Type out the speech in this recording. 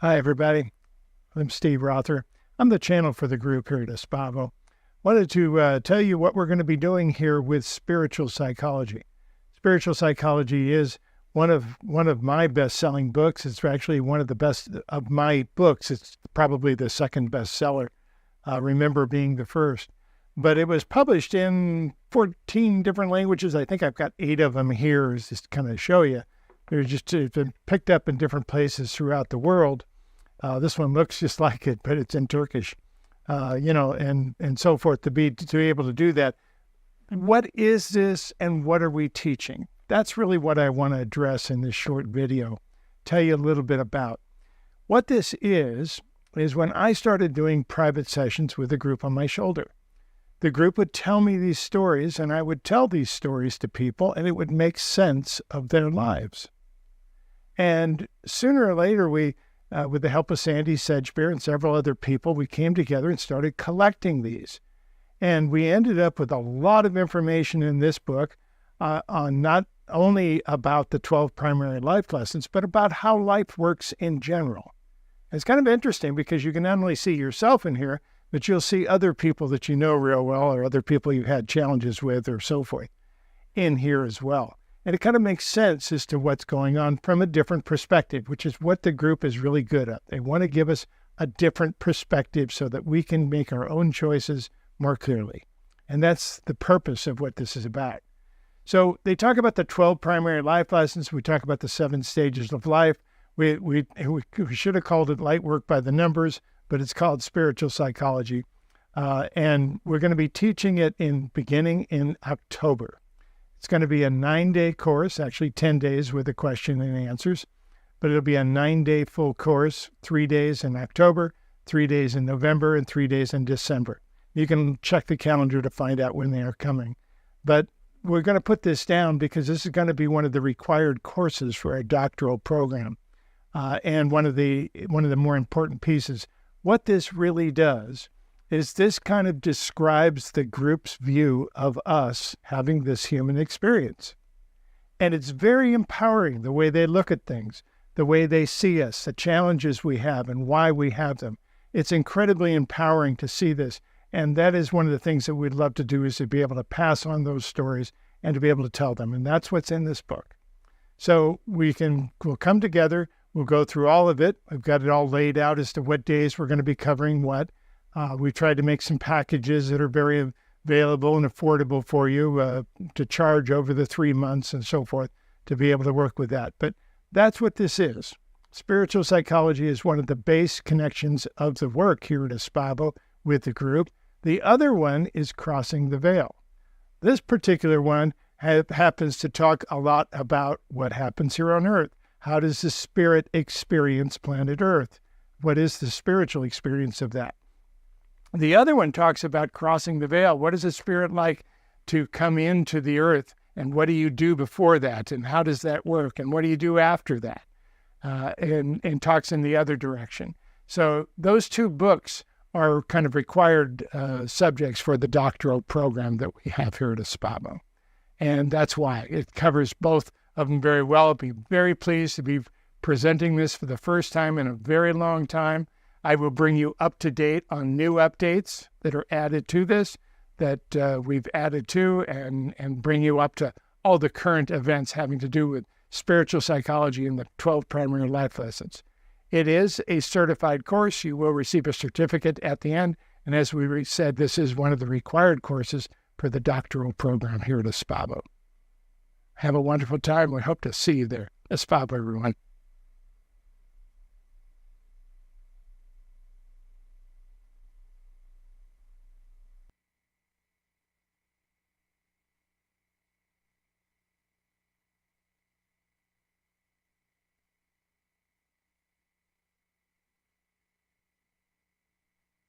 Hi, everybody. I'm Steve Rother. I'm the channel for the group here at Espavo. Wanted to tell you what we're going to be doing here with spiritual psychology. Spiritual psychology is one of my best-selling books. It's actually one of the best of my books. It's probably the second bestseller. Remember being the first. But it was published in 14 different languages. I think I've got 8 of them here, just to kind of show you. It's been picked up in different places throughout the world. This one looks just like it, but it's in Turkish, and so forth. To be able to do that, what is this, and what are we teaching? That's really what I want to address in this short video. Tell you a little bit about what this is when I started doing private sessions with a group on my shoulder. The group would tell me these stories, and I would tell these stories to people, and it would make sense of their lives. And sooner or later, we, with the help of Sandy Sedgbeer and several other people, we came together and started collecting these. And we ended up with a lot of information in this book on not only about the 12 primary life lessons, but about how life works in general. It's kind of interesting because you can not only see yourself in here, but you'll see other people that you know real well or other people you've had challenges with or so forth in here as well. And it kind of makes sense as to what's going on from a different perspective, which is what the group is really good at. They want to give us a different perspective so that we can make our own choices more clearly. And that's the purpose of what this is about. So they talk about the 12 primary life lessons. We talk about the 7 stages of life. We should have called it Light Work by the Numbers, but it's called Spiritual Psychology. And we're going to be teaching it beginning in October. It's going to be a 9-day course, actually 10 days with the question and answers, but it'll be a 9-day full course, 3 days in October, 3 days in November, and 3 days in December. You can check the calendar to find out when they are coming. But we're going to put this down because this is going to be one of the required courses for our doctoral program. And one of the more important pieces. What this really does is this kind of describes the group's view of us having this human experience. And it's very empowering the way they look at things, the way they see us, the challenges we have and why we have them. It's incredibly empowering to see this. And that is one of the things that we'd love to do, is to be able to pass on those stories and to be able to tell them. And that's what's in this book. So we'll come together. We'll go through all of it. I've got it all laid out as to what days we're going to be covering what. We tried to make some packages that are very available and affordable for you to charge over the 3 months and so forth to be able to work with that. But that's what this is. Spiritual psychology is one of the base connections of the work here at Espavo with the group. The other one is Crossing the Veil. This particular one happens to talk a lot about what happens here on Earth. How does the spirit experience planet Earth? What is the spiritual experience of that? The other one talks about crossing the veil. What is a spirit like to come into the earth? And what do you do before that? And how does that work? And what do you do after that? And talks in the other direction. So those 2 books are kind of required subjects for the doctoral program that we have here at Espavo. And that's why it covers both of them very well. I'll be very pleased to be presenting this for the first time in a very long time. I will bring you up to date on new updates that are added to this, that we've added to, and bring you up to all the current events having to do with spiritual psychology and the 12 primary life lessons. It is a certified course. You will receive a certificate at the end. And as we said, this is one of the required courses for the doctoral program here at Espavo. Have a wonderful time. We hope to see you there. Espavo, everyone.